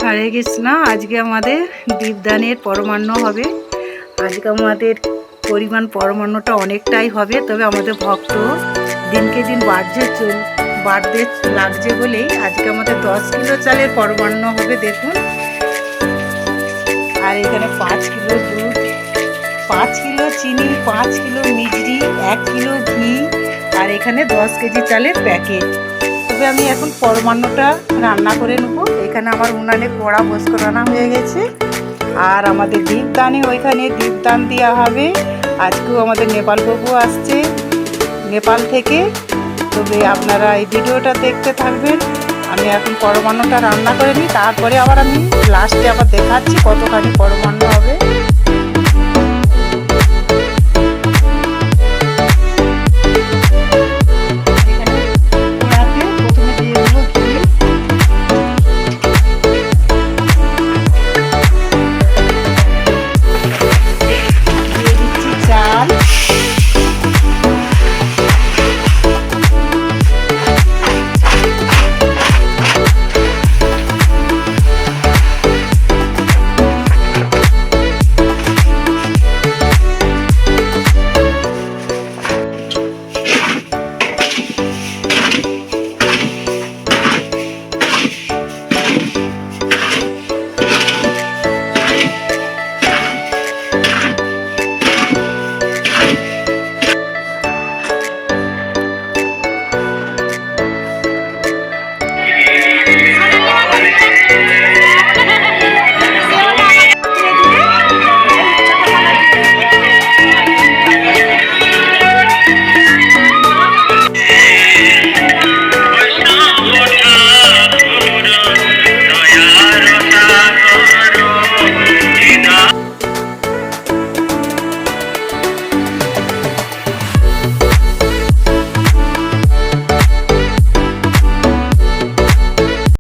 হরে কৃষ্ণ। আজকে আমাদের দীপদানের পরমান্ন হবে। আজকে আমাদের পরিমাণ পরমান্নটা অনেকটাই হবে, তবে আমাদের ভক্ত দিনকে দিন বাড়তে লাগছে বলেই আজকে আমাদের 10 কিলো চালের পরমান্ন হবে। দেখুন, আর এখানে 5 কিলো দুধ, 5 কিলো চিনি, 5 কিলো মিজরি, 1 কিলো ঘি, আর এখানে 10 কেজি চালের প্যাকেট। তবে আমি এখন পরমান্নটা রান্না করে নেবো। এখানে আমার উনানে কড়া বস করানো হয়ে গেছে, আর আমাদের দীপদানে ওইখানে দীপদান দেওয়া হবে। আজকেও আমাদের নেপাল বাবু আসছে নেপাল থেকে। তবে আপনারা এই ভিডিওটা দেখতে থাকবেন। আমি এখন পরমান্নটা রান্না করে নিই, তারপরে আবার আমি লাস্টে আবার দেখাচ্ছি কতখানি পরমান্ন হবে।